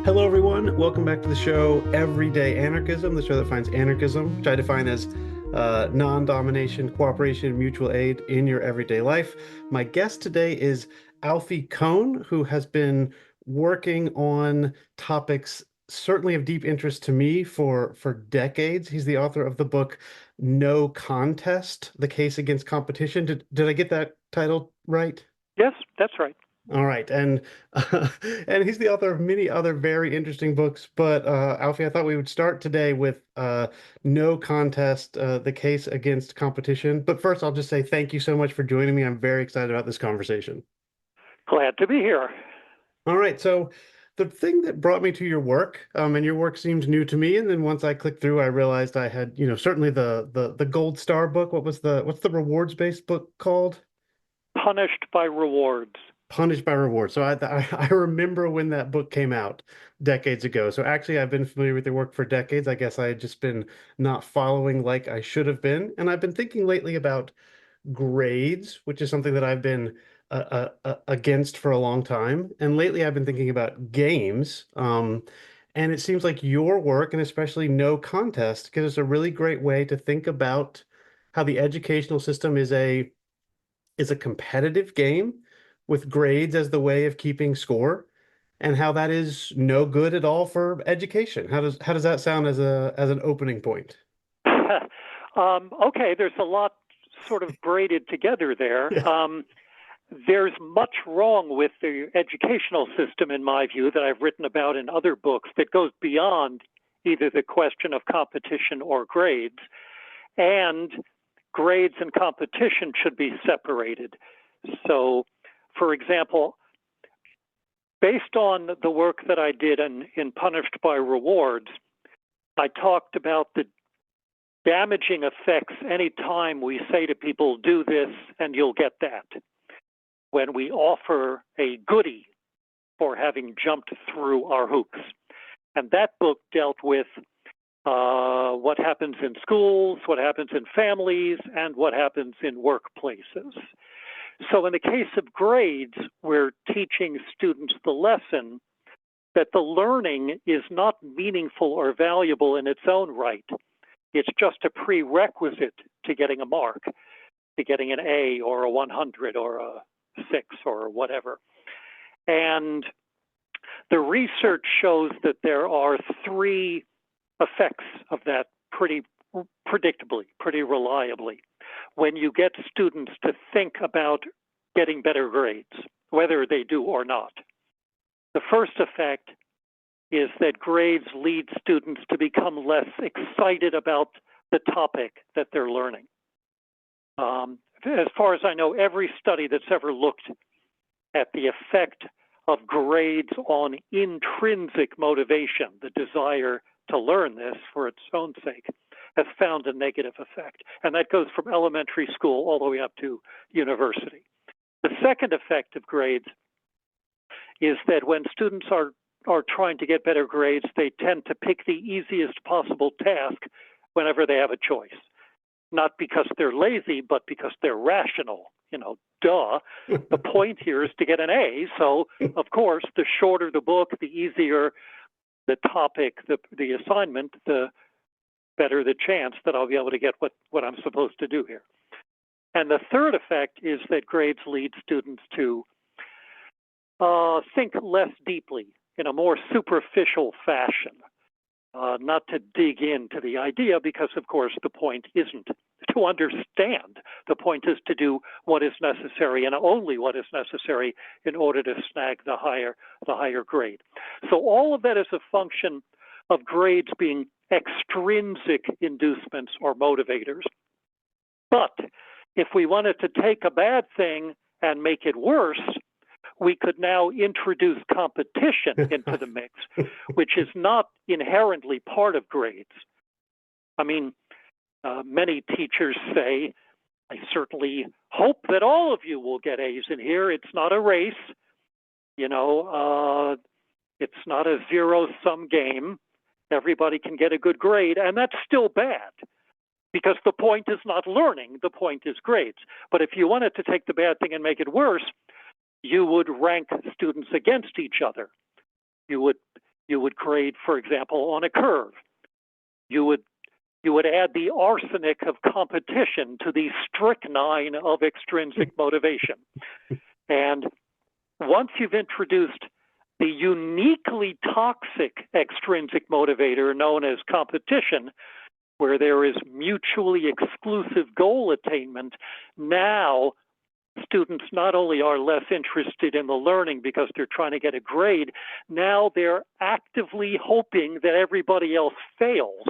Hello, everyone. Welcome back to the show, Everyday Anarchism, the show that finds anarchism, which I define as non-domination, cooperation, and mutual aid in your everyday life. My guest today is Alfie Kohn, who has been working on topics certainly of deep interest to me for decades. He's the author of the book No Contest: The Case Against Competition. Did I get that title right? Yes, that's right. All right, and and he's the author of many other very interesting books. But Alfie, I thought we would start today with No Contest: The Case Against Competition. But first, I'll just say thank you so much for joining me. I'm very excited about this conversation. Glad to be here. All right, so the thing that brought me to your work, and your work seemed new to me, and then once I clicked through, I realized I had, certainly the Gold Star book. What's the rewards-based book called? Punished by rewards. Punished by Reward. So I remember when that book came out decades ago. So actually, I've been familiar with your work for decades. I guess I had just been not following like I should have been. And I've been thinking lately about grades, which is something that I've been against for a long time. And lately, I've been thinking about games. And it seems like your work, and especially No Contest, gives us a really great way to think about how the educational system is a competitive game with grades as the way of keeping score, and how that is no good at all for education. How does that sound as an opening point? Okay, there's a lot sort of braided together there. Yeah. There's much wrong with the educational system, in my view, that I've written about in other books that goes beyond either the question of competition or grades. And grades and competition should be separated. So, for example, based on the work that I did in Punished by Rewards, I talked about the damaging effects anytime we say to people, do this and you'll get that. When we offer a goodie for having jumped through our hoops. And that book dealt with what happens in schools, what happens in families, and what happens in workplaces. So in the case of grades, we're teaching students the lesson that the learning is not meaningful or valuable in its own right. It's just a prerequisite to getting a mark, to getting an A or a 100 or a 6 or whatever. And the research shows that there are three effects of that pretty predictably, pretty reliably, when you get students to think about getting better grades, whether they do or not. The first effect is that grades lead students to become less excited about the topic that they're learning. As far as I know, every study that's ever looked at the effect of grades on intrinsic motivation, the desire to learn this for its own sake, has found a negative effect. And that goes from elementary school all the way up to university. The second effect of grades is that when students are trying to get better grades, they tend to pick the easiest possible task whenever they have a choice. Not because they're lazy, but because they're rational. Duh. The point here is to get an A. So, of course, the shorter the book, the easier the topic, the assignment, the better the chance that I'll be able to get what I'm supposed to do here. And the third effect is that grades lead students to think less deeply in a more superficial fashion, not to dig into the idea because, of course, the point isn't to understand. The point is to do what is necessary and only what is necessary in order to snag the higher grade. So all of that is a function of grades being extrinsic inducements or motivators. But if we wanted to take a bad thing and make it worse, we could now introduce competition into the mix, which is not inherently part of grades. I mean, many teachers say, I certainly hope that all of you will get A's in here. It's not a race. It's not a zero-sum game. Everybody can get a good grade, and that's still bad because the point is not learning. The point is grades. But if you wanted to take the bad thing and make it worse, you would rank students against each other. You would You would grade, for example, on a curve. You would you would add the arsenic of competition to the strychnine of extrinsic motivation. And once you've introduced the uniquely toxic extrinsic motivator known as competition, where there is mutually exclusive goal attainment, now students not only are less interested in the learning because they're trying to get a grade, now they're actively hoping that everybody else fails.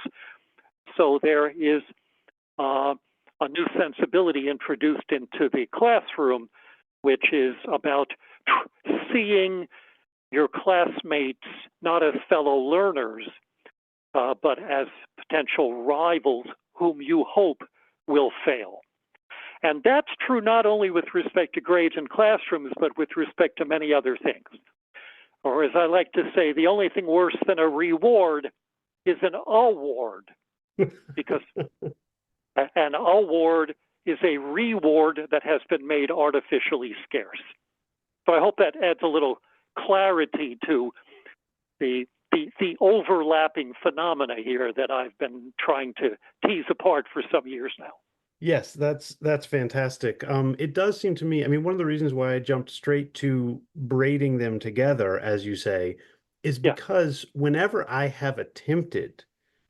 So there is a new sensibility introduced into the classroom, which is about seeing your classmates not as fellow learners, but as potential rivals whom you hope will fail. And that's true not only with respect to grades in classrooms, but with respect to many other things. Or as I like to say, the only thing worse than a reward is an award, because an award is a reward that has been made artificially scarce. So I hope that adds a little clarity to the overlapping phenomena here that I've been trying to tease apart for some years now. Yes, that's fantastic. It does seem to me, I mean, one of the reasons why I jumped straight to braiding them together, as you say, is Yeah. because whenever I have attempted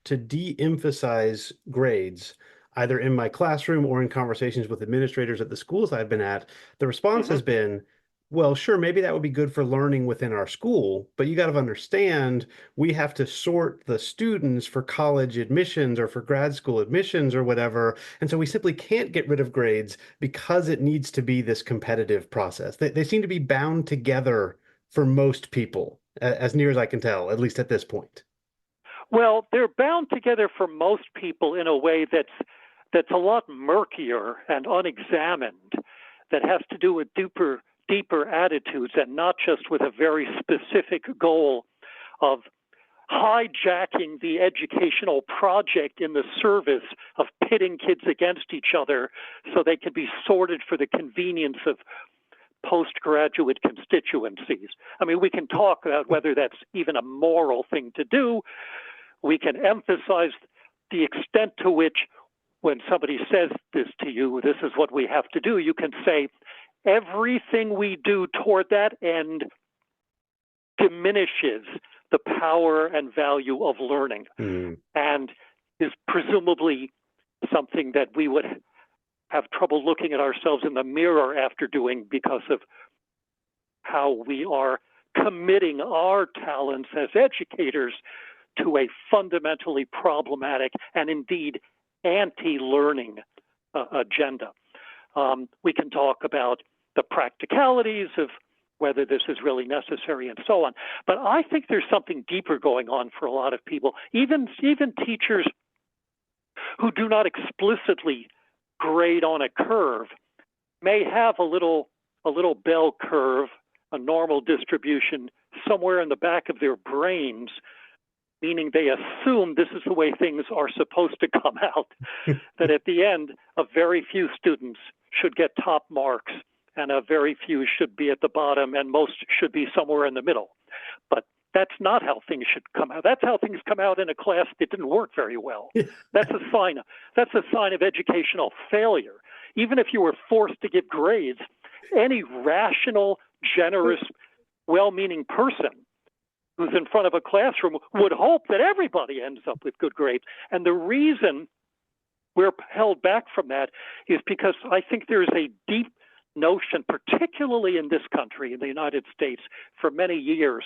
to de-emphasize grades, either in my classroom or in conversations with administrators at the schools I've been at, the response Mm-hmm. has been, well, sure, maybe that would be good for learning within our school, but you got to understand we have to sort the students for college admissions or for grad school admissions or whatever. And so we simply can't get rid of grades because it needs to be this competitive process. They seem to be bound together for most people, as near as I can tell, at least at this point. Well, they're bound together for most people in a way that's a lot murkier and unexamined, that has to do with deeper attitudes and not just with a very specific goal of hijacking the educational project in the service of pitting kids against each other so they can be sorted for the convenience of postgraduate constituencies. I mean, we can talk about whether that's even a moral thing to do. We can emphasize the extent to which, when somebody says this to you, this is what we have to do, you can say, everything we do toward that end diminishes the power and value of learning, and is presumably something that we would have trouble looking at ourselves in the mirror after doing, because of how we are committing our talents as educators to a fundamentally problematic and indeed anti-learning agenda. We can talk about the practicalities of whether this is really necessary and so on. But I think there's something deeper going on for a lot of people, even teachers who do not explicitly grade on a curve may have a little bell curve, a normal distribution somewhere in the back of their brains, meaning they assume this is the way things are supposed to come out, that at the end, a very few students should get top marks and a very few should be at the bottom and most should be somewhere in the middle. But that's not how things should come out. That's how things come out in a class that didn't work very well. That's a sign of educational failure. Even if you were forced to give grades, any rational, generous, well-meaning person who's in front of a classroom would hope that everybody ends up with good grades. And the reason we're held back from that is because I think there's a deep notion, particularly in this country, in the United States, for many years,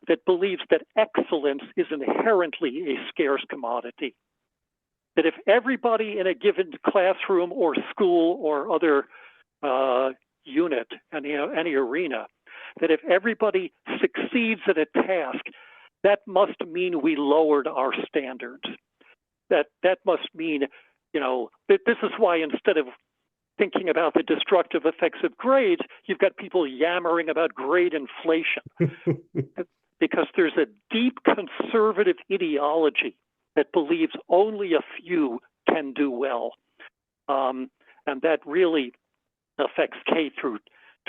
that believes that excellence is inherently a scarce commodity. That if everybody in a given classroom or school or other unit, any arena, that if everybody succeeds at a task, that must mean we lowered our standards. That must mean, that this is why instead of thinking about the destructive effects of grades, you've got people yammering about grade inflation. Because there's a deep conservative ideology that believes only a few can do well. And that really affects K through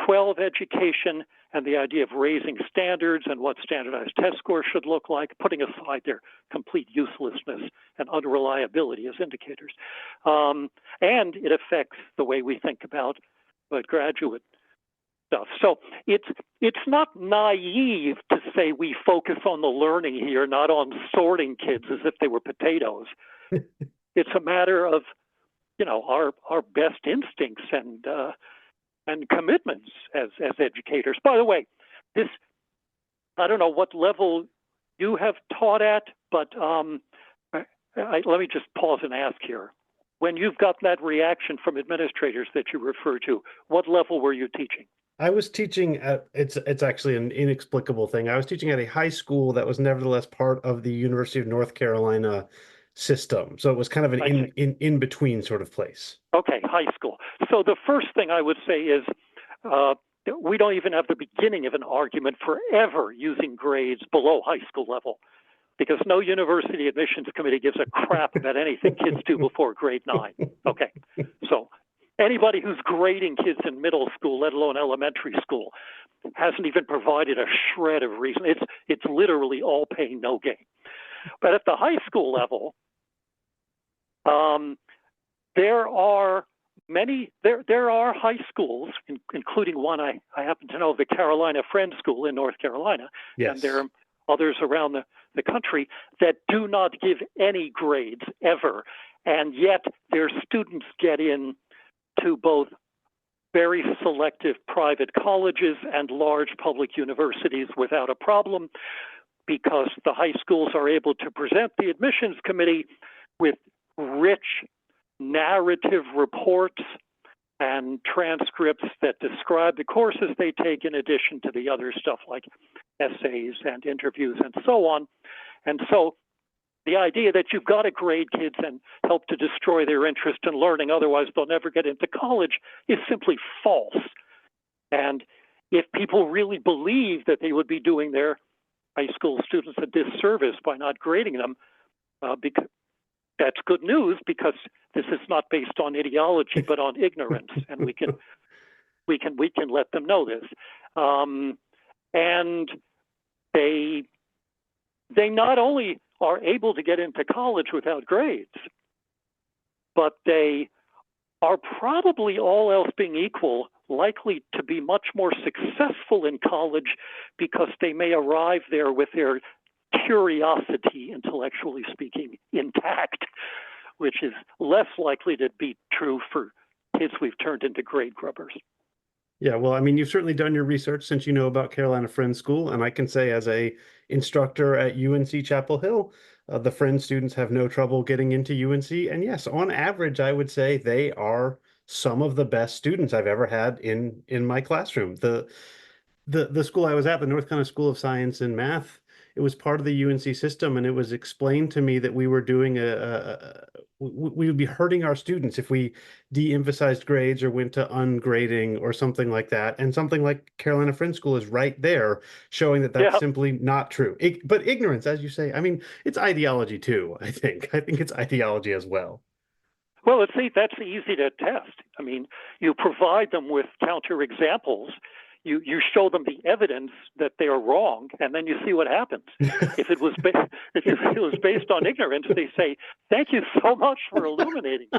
12 education and the idea of raising standards and what standardized test scores should look like, putting aside their complete uselessness and unreliability as indicators. And it affects the way we think about graduate stuff. So it's not naive to say we focus on the learning here, not on sorting kids as if they were potatoes. It's a matter of, our best instincts and commitments as educators. By the way, this, I don't know what level you have taught at, but let me just pause and ask here. When you've got that reaction from administrators that you refer to, what level were you teaching? I was teaching at it's actually an inexplicable thing. I was teaching at a high school that was nevertheless part of the University of North Carolina system. So it was kind of an in between sort of place. Okay, high school. So the first thing I would say is we don't even have the beginning of an argument for ever using grades below high school level, because no university admissions committee gives a crap about anything kids do before grade 9. Okay, so anybody who's grading kids in middle school, let alone elementary school, hasn't even provided a shred of reason. It's literally all pain, no gain. But at the high school level, there are high schools, including one I happen to know, the Carolina Friends School in North Carolina, yes. And there are others around the country that do not give any grades ever, and yet their students get in to both very selective private colleges and large public universities without a problem, because the high schools are able to present the admissions committee with rich narrative reports and transcripts that describe the courses they take, in addition to the other stuff like essays and interviews and so on. And so the idea that you've got to grade kids and help to destroy their interest in learning, otherwise they'll never get into college, is simply false. And if people really believe that they would be doing their high school students a disservice by not grading them, because that's good news, because this is not based on ideology but on ignorance, and we can let them know this. And they not only are able to get into college without grades, but they are probably, all else being equal, likely to be much more successful in college, because they may arrive there with their curiosity, intellectually speaking, intact, which is less likely to be true for kids we've turned into grade grubbers. Yeah, well, I mean, you've certainly done your research since you know about Carolina Friends School, and I can say as a instructor at UNC Chapel Hill, the Friends students have no trouble getting into UNC. And yes, on average, I would say they are some of the best students I've ever had in my classroom. The school I was at, the North Carolina School of Science and Math, it was part of the UNC system, and it was explained to me that we were doing we would be hurting our students if we de-emphasized grades or went to ungrading or something like that. And something like Carolina Friends School is right there, showing that that's simply not true. But ignorance, as you say, I mean, it's ideology too. I think it's ideology as well. Well, that's easy to test. I mean, you provide them with counter examples. You show them the evidence that they are wrong, and then you see what happens. If it was based on ignorance, they say, "Thank you so much for illuminating.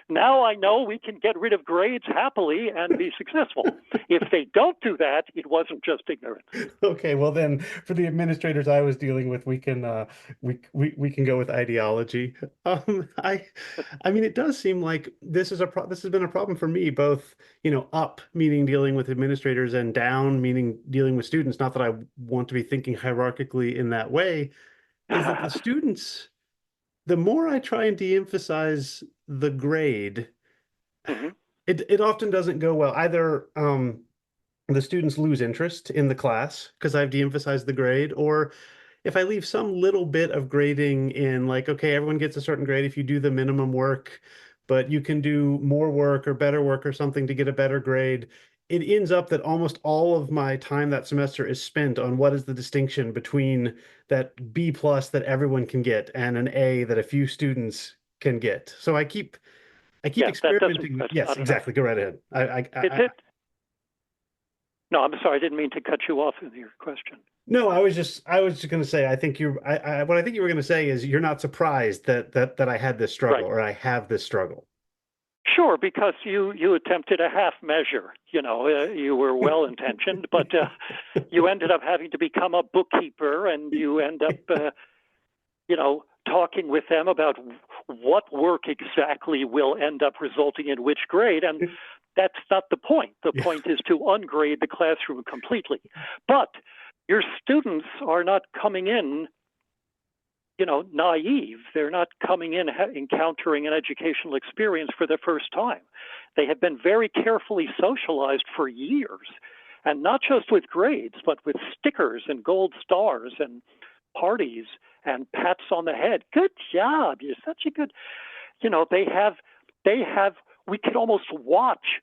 Now I know we can get rid of grades happily and be successful." If they don't do that, it wasn't just ignorance. Okay, well then, for the administrators I was dealing with, we can go with ideology. I mean, it does seem like this has been a problem for me, both, up meaning dealing with administrators, and down meaning dealing with students. Not that I want to be thinking hierarchically in that way, is that the students, the more I try and de-emphasize the grade, it often doesn't go well. Either the students lose interest in the class because I've de-emphasized the grade, or if I leave some little bit of grading in, like, okay, everyone gets a certain grade if you do the minimum work, but you can do more work or better work or something to get a better grade, it ends up that almost all of my time that semester is spent on what is the distinction between that B plus that everyone can get and an A that a few students can get. So I keep experimenting. Yes, exactly. Go right ahead. No, I'm sorry, I didn't mean to cut you off in your question. No, I was just going to say, I think what I think you were going to say is you're not surprised that I had this struggle Right. or I have this struggle. Sure, because you attempted a half measure. You were well intentioned, but you ended up having to become a bookkeeper, and you end up, talking with them about what work exactly will end up resulting in which grade. And that's not the point. The Yeah. point is to ungrade the classroom completely. But your students are not coming in, naive. They're not coming in encountering an educational experience for the first time. They have been very carefully socialized for years, and not just with grades, but with stickers and gold stars and parties and pats on the head. Good job. You're such a good, they have, we could almost watch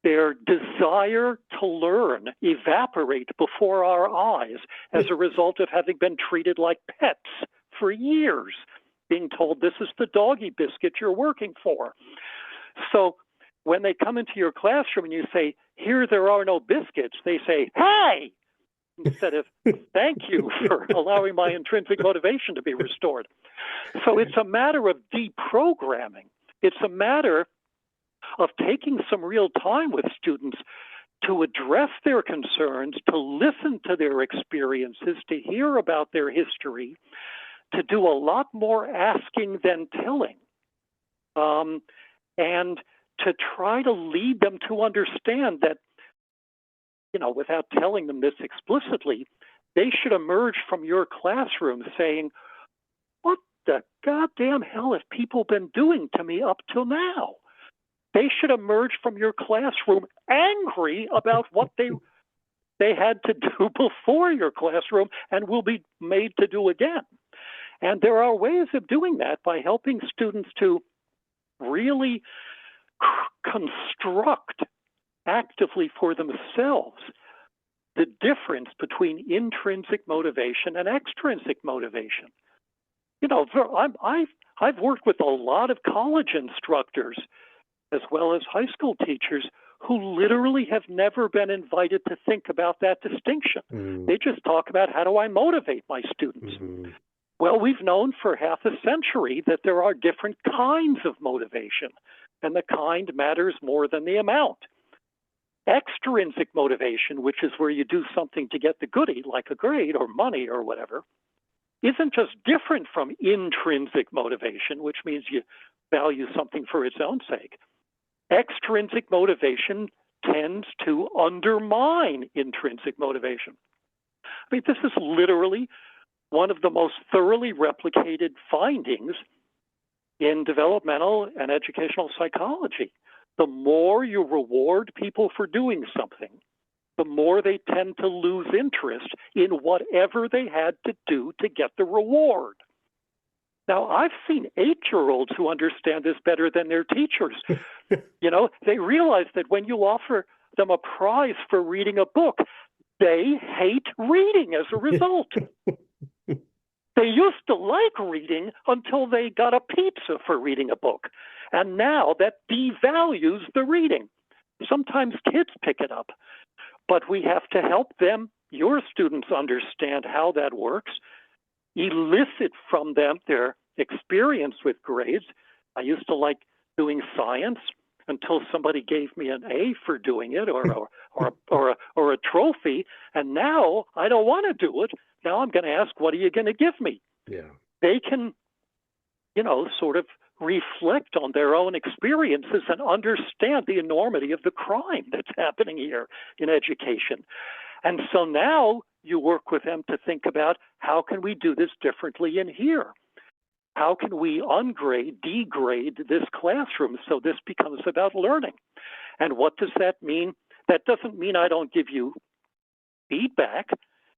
their desire to learn evaporate before our eyes as a result of having been treated like pets for years, being told this is the doggy biscuit you're working for. So when they come into your classroom and you say, here there are no biscuits, they say, hey, instead of thank you for allowing my intrinsic motivation to be restored. So it's a matter of deprogramming. It's a matter of taking some real time with students to address their concerns, to listen to their experiences, to hear about their history, to do a lot more asking than telling, and to try to lead them to understand that, without telling them this explicitly, they should emerge from your classroom saying, what the goddamn hell have people been doing to me up till now? They should emerge from your classroom angry about what they had to do before your classroom and will be made to do again. And there are ways of doing that by helping students to really construct actively for themselves the difference between intrinsic motivation and extrinsic motivation. I've worked with a lot of college instructors as well as high school teachers who literally have never been invited to think about that distinction. They just talk about, how do I motivate my students? Well, we've known for half a century that there are different kinds of motivation, and the kind matters more than the amount. Extrinsic motivation, which is where you do something to get the goodie, like a grade or money or whatever, isn't just different from intrinsic motivation, which means you value something for its own sake. Extrinsic motivation tends to undermine intrinsic motivation. I mean, this is literally one of the most thoroughly replicated findings in developmental and educational psychology. The more you reward people for doing something, the more they tend to lose interest in whatever they had to do to get the reward. Now, I've seen 8-year-olds who understand this better than their teachers. They realize that when you offer them a prize for reading a book, they hate reading as a result. They used to like reading until they got a pizza for reading a book. And now that devalues the reading. Sometimes kids pick it up, but we have to help them, your students, understand how that works, elicit from them their experience with grades. I used to like doing science until somebody gave me an A for doing it, or a trophy, and now I don't want to do it. Now I'm going to ask, what are you going to give me? Yeah. They can, sort of reflect on their own experiences and understand the enormity of the crime that's happening here in education. And so now you work with them to think about, how can we do this differently in here? How can we degrade this classroom so this becomes about learning? And what does that mean? That doesn't mean I don't give you feedback.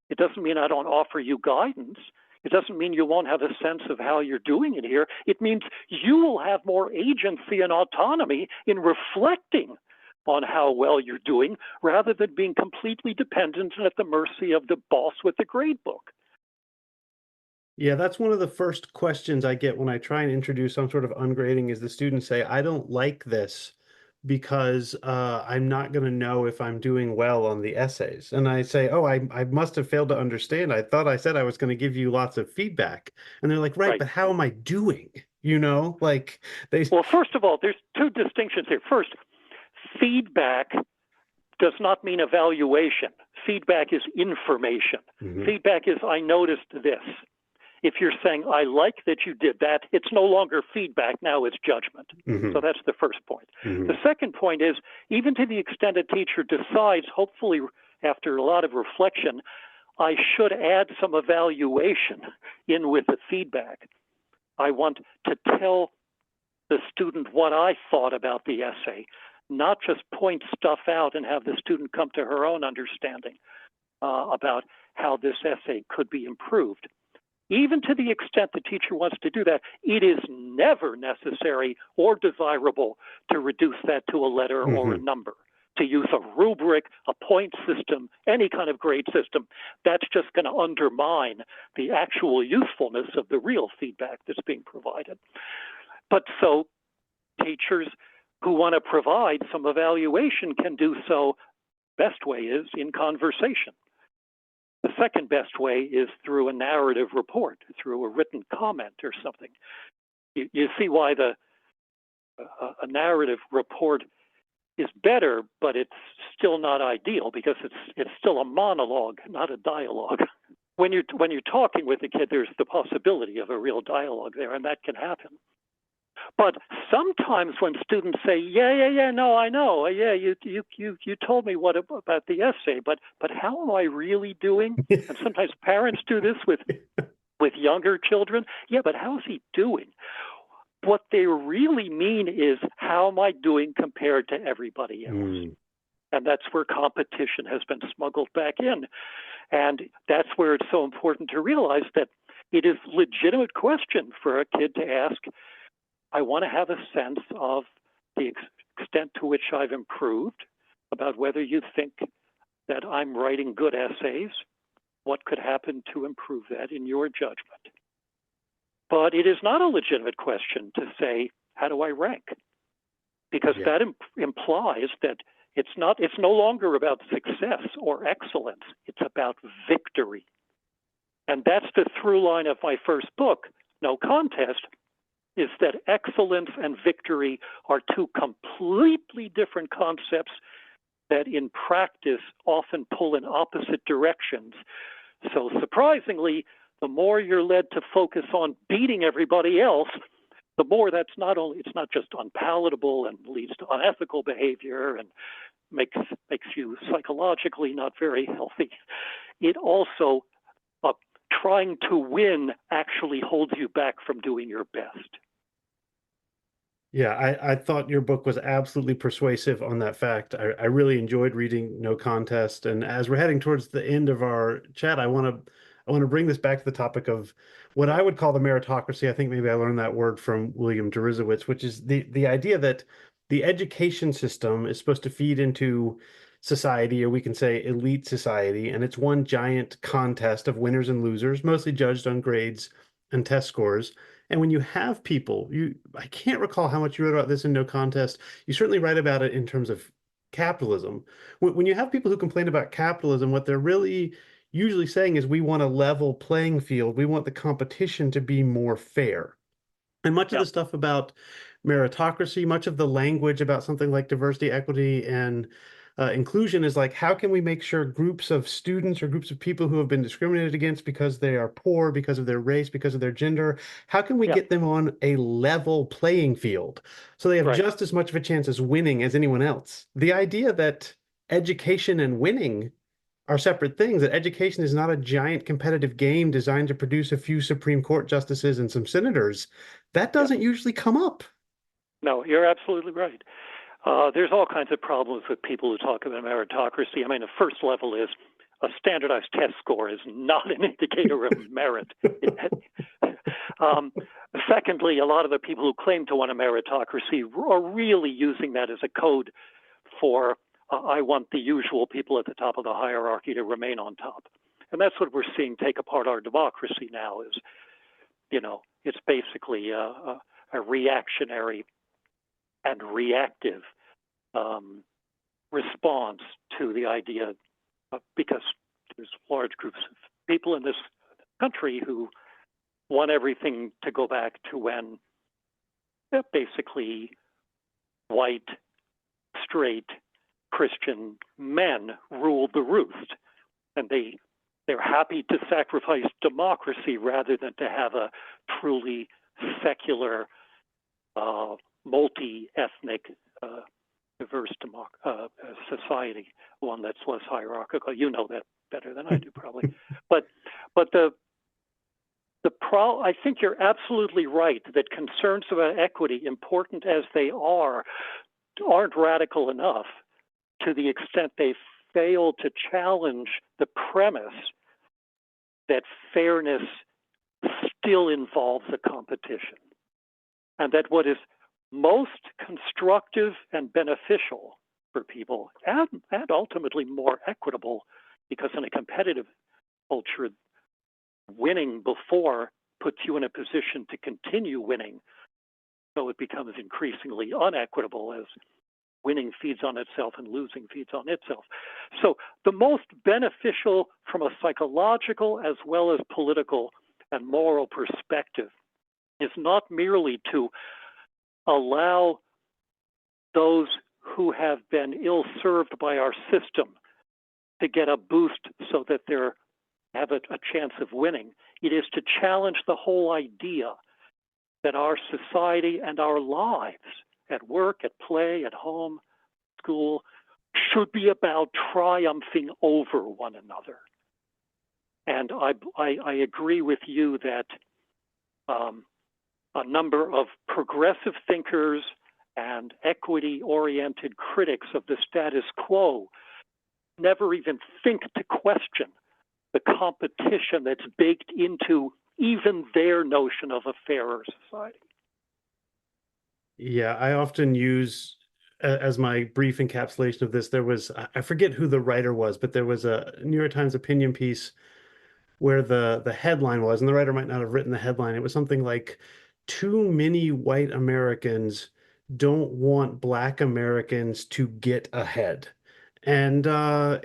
It doesn't mean I don't offer you guidance. It doesn't mean you won't have a sense of how you're doing it here. It means you will have more agency and autonomy in reflecting on how well you're doing, rather than being completely dependent and at the mercy of the boss with the grade book. Yeah, that's one of the first questions I get when I try and introduce some sort of ungrading is the students say, I don't like this because I'm not going to know if I'm doing well on the essays. And I say, oh, I must have failed to understand. I thought I said I was going to give you lots of feedback. And they're like, right, Right. but how am I doing? You know, like they, Well, first of all, there's two distinctions here. First, feedback does not mean evaluation. Feedback is information. Mhm, Feedback is, I noticed this. If you're saying, I like that you did that, it's no longer feedback, now it's judgment. So mhm, that's the first point. The mhm, second point is, even to the extent a teacher decides, hopefully after a lot of reflection, I should add some evaluation in with the feedback. I want to tell the student what I thought about the essay, not just point stuff out and have the student come to her own understanding about how this essay could be improved. Even to the extent the teacher wants to do that, it is never necessary or desirable to reduce that to a letter or a mhm. number. To use a rubric, a point system, any kind of grade system, that's just going to undermine the actual usefulness of the real feedback that's being provided. But so teachers who want to provide some evaluation can do so. Best way is in conversation. The second best way is through a narrative report, through a written comment or something. You see why a narrative report is better, but it's still not ideal because it's still a monologue, not a dialogue. When you're talking with a kid, there's the possibility of a real dialogue there, and that can happen. But sometimes when students say, yeah, no, I know, yeah, you told me what about the essay, but how am I really doing? And sometimes parents do this with younger children. Yeah, but how's he doing? What they really mean is, how am I doing compared to everybody else? Mm, And that's where competition has been smuggled back in. And that's where it's so important to realize that it is a legitimate question for a kid to ask. I want to have a sense of the extent to which I've improved, about whether you think that I'm writing good essays, what could happen to improve that in your judgment. But it is not a legitimate question to say, how do I rank? Because yeah. that implies that it's no longer about success or excellence, it's about victory. And that's the through line of my first book, No Contest, is that excellence and victory are two completely different concepts that in practice often pull in opposite directions. So surprisingly, the more you're led to focus on beating everybody else, the more it's not just unpalatable and leads to unethical behavior and makes you psychologically not very healthy. It also, trying to win actually holds you back from doing your best. Yeah, I thought your book was absolutely persuasive on that fact. I really enjoyed reading No Contest. And as we're heading towards the end of our chat, I want to bring this back to the topic of what I would call the meritocracy. I think maybe I learned that word from William Deresiewicz, which is the idea that the education system is supposed to feed into society, or we can say elite society, and it's one giant contest of winners and losers, mostly judged on grades and test scores. And when you have people, I can't recall how much you wrote about this in No Contest. You certainly write about it in terms of capitalism. When you have people who complain about capitalism, what they're really usually saying is we want a level playing field. We want the competition to be more fair. And much of Yeah, the stuff about meritocracy, much of the language about something like diversity, equity, and inclusion is like, how can we make sure groups of students or groups of people who have been discriminated against because they are poor, because of their race, because of their gender, how can we yeah, get them on a level playing field so they have right. just as much of a chance as winning as anyone else? The idea that education and winning are separate things, that education is not a giant competitive game designed to produce a few Supreme Court justices and some senators, that Yeah, doesn't usually come up. no, you're absolutely right. There's all kinds of problems with people who talk about meritocracy. I mean, the first level is a standardized test score is not an indicator of merit. Um, Secondly, a lot of the people who claim to want a meritocracy are really using that as a code for I want the usual people at the top of the hierarchy to remain on top. And that's what we're seeing take apart our democracy now is, it's basically a reactionary and reactive um, response to the idea because there's large groups of people in this country who want everything to go back to when basically white, straight, Christian men ruled the roost. And they're happy to sacrifice democracy rather than to have a truly secular, multi-ethnic, diverse society, one that's less hierarchical. You know that better than I do, probably. But I think you're absolutely right that concerns about equity, important as they are, aren't radical enough to the extent they fail to challenge the premise that fairness still involves a competition, and that what is most constructive and beneficial for people, and ultimately more equitable, because in a competitive culture, winning before puts you in a position to continue winning, so it becomes increasingly unequitable as winning feeds on itself and losing feeds on itself. So the most beneficial from a psychological as well as political and moral perspective is not merely to allow those who have been ill-served by our system to get a boost so that they have a chance of winning. It is to challenge the whole idea that our society and our lives at work, at play, at home, school, should be about triumphing over one another. And I agree with you that a number of progressive thinkers and equity-oriented critics of the status quo never even think to question the competition that's baked into even their notion of a fairer society. Yeah, I often use as my brief encapsulation of this, there was, I forget who the writer was, but there was a New York Times opinion piece where the headline was, and the writer might not have written the headline. It was something like, "Too many white Americans don't want Black Americans to get ahead." And of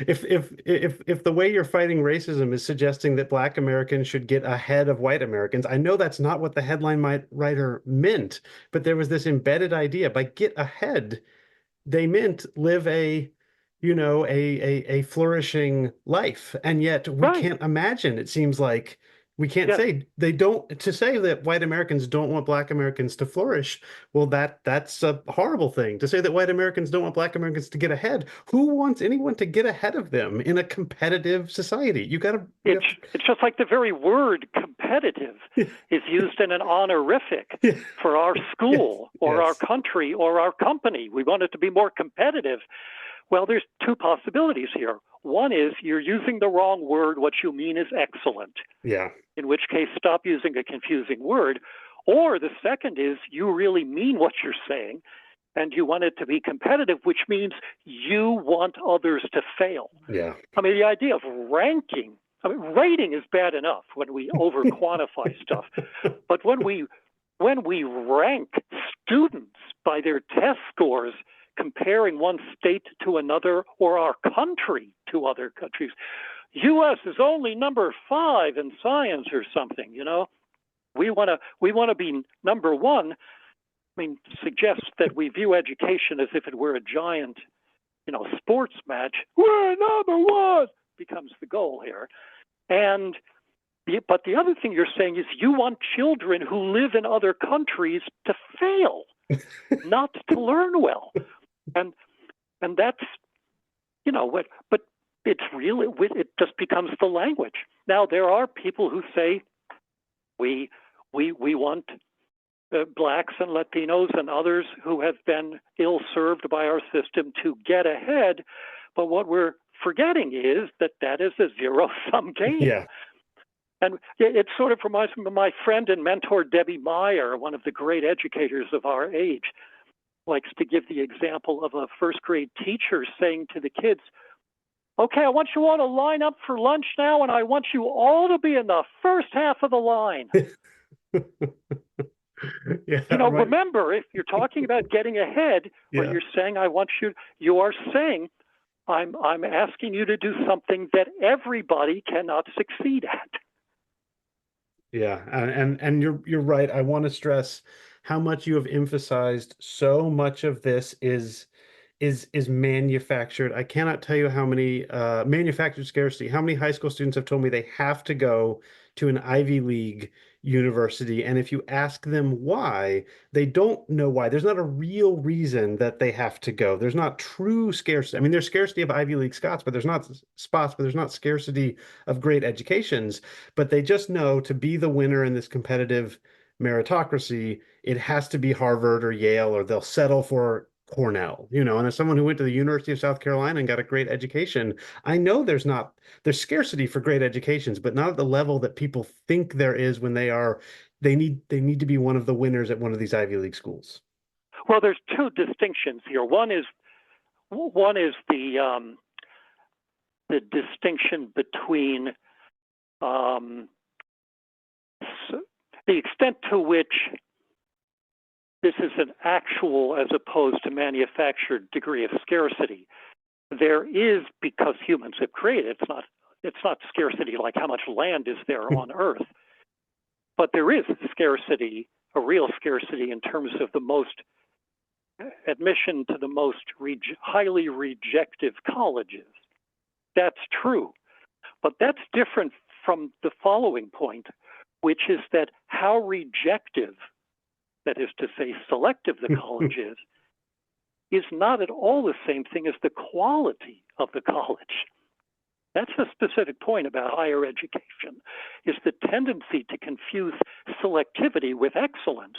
if the way you're fighting racism is suggesting that Black Americans should get ahead of white Americans, I know that's not what the headline writer meant, but there was this embedded idea by get ahead they meant live a a flourishing life, and yet we Right. can't imagine, it seems like we can't Yes. say they don't, to say that white Americans don't want Black Americans to flourish. Well, that's a horrible thing to say, that white Americans don't want Black Americans to get ahead. Who wants anyone to get ahead of them in a competitive society? You It's have to. it's just like the very word competitive is used in an honorific Yeah. for our Yes, school or our yes, country or our company. We want it to be more competitive. Well, there's two possibilities here. One is you're using the wrong word. What you mean is excellent, yeah, in which case stop using a confusing word. Or the second is you really mean what you're saying and you want it to be competitive, which means you want others to fail. yeah. I mean, the idea of ranking, I mean, rating is bad enough when we over quantify stuff, but when we rank students by their test scores, comparing one state to another or our country to other countries, U.S. is only number 5 in science or something. We want to be number 1. I mean, suggests that we view education as if it were a giant, sports match. We're number 1 becomes the goal here. But the other thing you're saying is you want children who live in other countries to fail, not to learn well. And that's, what, but it's really, it just becomes the language. Now, there are people who say we want Blacks and Latinos and others who have been ill-served by our system to get ahead. But what we're forgetting is that is a zero-sum game. Yeah. And it sort of reminds me of my friend and mentor, Debbie Meyer, one of the great educators of our age, likes to give the example of a first grade teacher saying to the kids, "Okay, I want you all to line up for lunch now, and I want you all to be in the first half of the line." Yeah, right. Remember, if you're talking about getting ahead, or Yeah. you're saying, I want you, you are saying, I'm asking you to do something that everybody cannot succeed at. Yeah, and you're right. I want to stress how much you have emphasized so much of this is manufactured. I cannot tell you how many manufactured scarcity, how many high school students have told me they have to go to an Ivy League university. And if you ask them why, they don't know why. There's not a real reason that they have to go. There's not true scarcity. I mean, there's scarcity of Ivy League spots, but there's not scarcity of great educations. But they just know to be the winner in this competitive meritocracy, it has to be Harvard or Yale, or they'll settle for Cornell, and as someone who went to the University of South Carolina and got a great education, I know there's scarcity for great educations, but not at the level that people think there is when they need to be one of the winners at one of these Ivy League schools. Well, there's two distinctions here. One is the distinction between um, the extent to which this is an actual as opposed to manufactured degree of scarcity. There is, because humans have created, it's not scarcity like how much land is there on Earth, but there is scarcity, a real scarcity in terms of the most admission to the most highly rejective colleges. That's true. But that's different from the following point, which is that how rejective, that is to say, selective the college is not at all the same thing as the quality of the college. That's a specific point about higher education, is the tendency to confuse selectivity with excellence.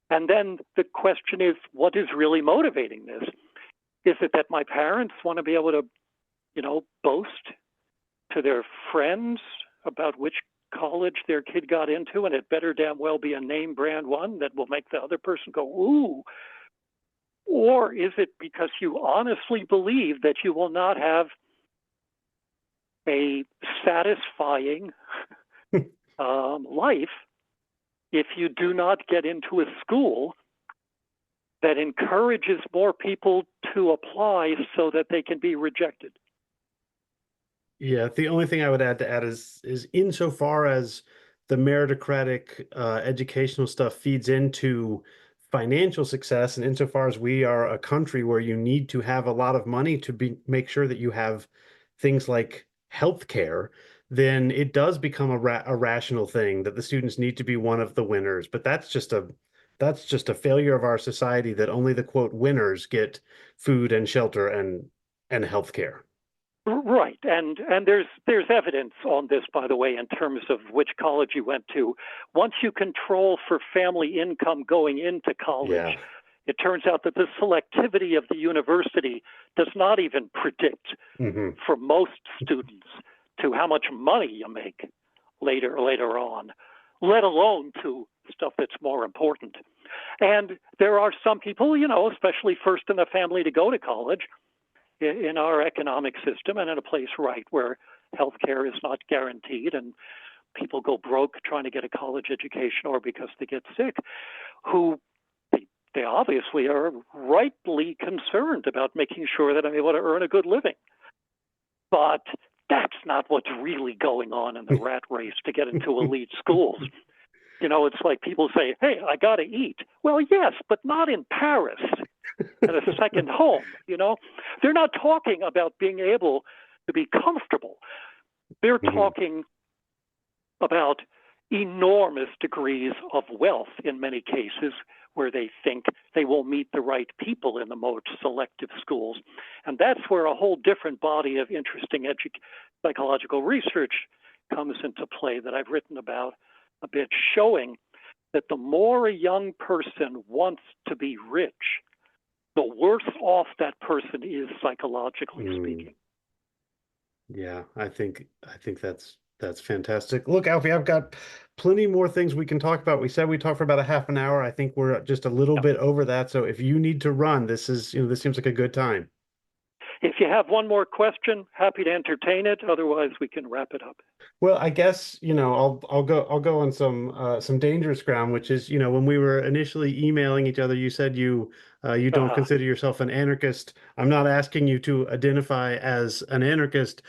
And then the question is, what is really motivating this? Is it that my parents want to be able to, boast to their friends about which college their kid got into, and it better damn well be a name brand one that will make the other person go, ooh? Or is it because you honestly believe that you will not have a satisfying life if you do not get into a school that encourages more people to apply so that they can be rejected? Yeah, the only thing I would add to add is insofar as the meritocratic educational stuff feeds into financial success, and insofar as we are a country where you need to have a lot of money to make sure that you have things like health care, then it does become a rational thing that the students need to be one of the winners. But that's just a failure of our society that only the quote winners get food and shelter and health care. Right, and there's evidence on this, by the way, in terms of which college you went to. Once you control for family income going into college, Yeah. it turns out that the selectivity of the university does not even predict Hmm. for most students to how much money you make later on, let alone to stuff that's more important. And there are some people, especially first in the family to go to college, in our economic system and in a place, right, where healthcare is not guaranteed and people go broke trying to get a college education or because they get sick, who they obviously are rightly concerned about making sure that I'm able to earn a good living. But that's not what's really going on in the rat race to get into elite schools. It's like people say, hey, I got to eat. Well, yes, but not in Paris at a second home. They're not talking about being able to be comfortable. They're Hmm. talking about enormous degrees of wealth in many cases where they think they will meet the right people in the most selective schools. And that's where a whole different body of interesting psychological research comes into play that I've written about a bit, showing that the more a young person wants to be rich, the worse off that person is psychologically Mm. speaking. Yeah, I think that's fantastic. Look, Alfie, I've got plenty more things we can talk about. We said we talked for about a half an hour. I think we're just a little Yeah. bit over that. So if you need to run, this seems like a good time. If you have one more question, happy to entertain it. Otherwise, we can wrap it up. Well, I guess, I'll go on some dangerous ground, which is, when we were initially emailing each other, you said you don't Uh-huh. consider yourself an anarchist. I'm not asking you to identify as an anarchist.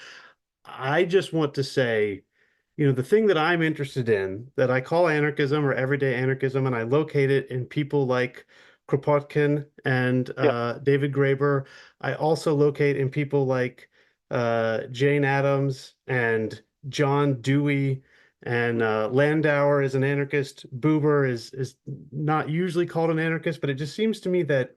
I just want to say, the thing that I'm interested in, that I call anarchism or everyday anarchism, and I locate it in people like Kropotkin and Yep. David Graeber. I also locate in people like Jane Addams and John Dewey, and Landauer is an anarchist. Buber is not usually called an anarchist, but it just seems to me that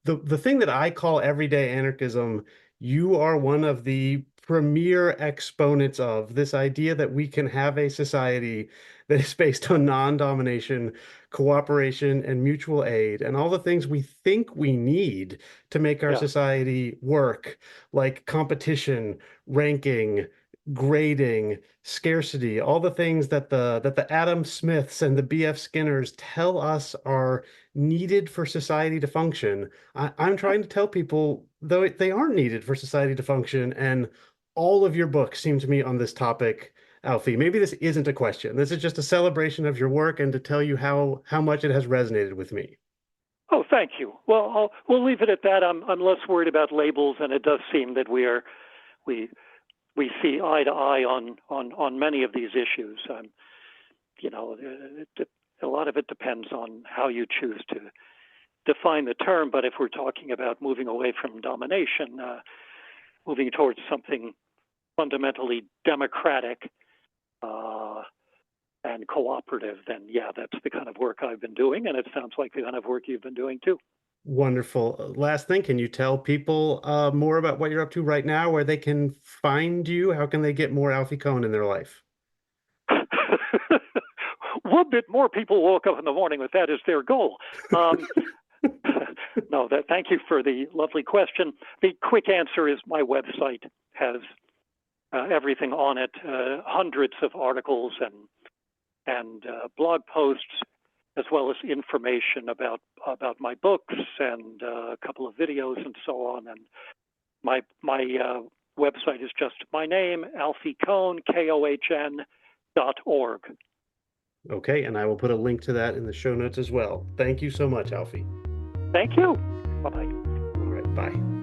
the thing that I call everyday anarchism, you are one of the premier exponents of this idea that we can have a society that is based on non-domination, cooperation, and mutual aid, and all the things we think we need to make our Yeah. society work, like competition, ranking, grading, scarcity, all the things that the Adam Smiths and the B.F. Skinners tell us are needed for society to function. I'm trying to tell people, though, they aren't needed for society to function. And all of your books seem to me on this topic, Alfie. Maybe this isn't a question. This is just a celebration of your work and to tell you how much it has resonated with me. Oh, thank you. Well, we'll leave it at that. I'm less worried about labels, and it does seem that we we see eye to eye on many of these issues. You know, a lot of it depends on how you choose to define the term. But if we're talking about moving away from domination, moving towards something fundamentally democratic uh, and cooperative, then yeah, that's the kind of work I've been doing, and it sounds like the kind of work you've been doing too. Wonderful. Last thing, can you tell people more about what you're up to right now, where they can find you? How can they get more Alfie Kohn in their life? Would that more people woke up in the morning with that as their goal? Um, no, thank you for the lovely question. The quick answer is my website has everything on it, hundreds of articles and blog posts, as well as information about my books and a couple of videos and so on. And my website is just my name, Alfie Kohn, KOHN.org. Okay, and I will put a link to that in the show notes as well. Thank you so much, Alfie. Thank you. Bye bye. All right, bye.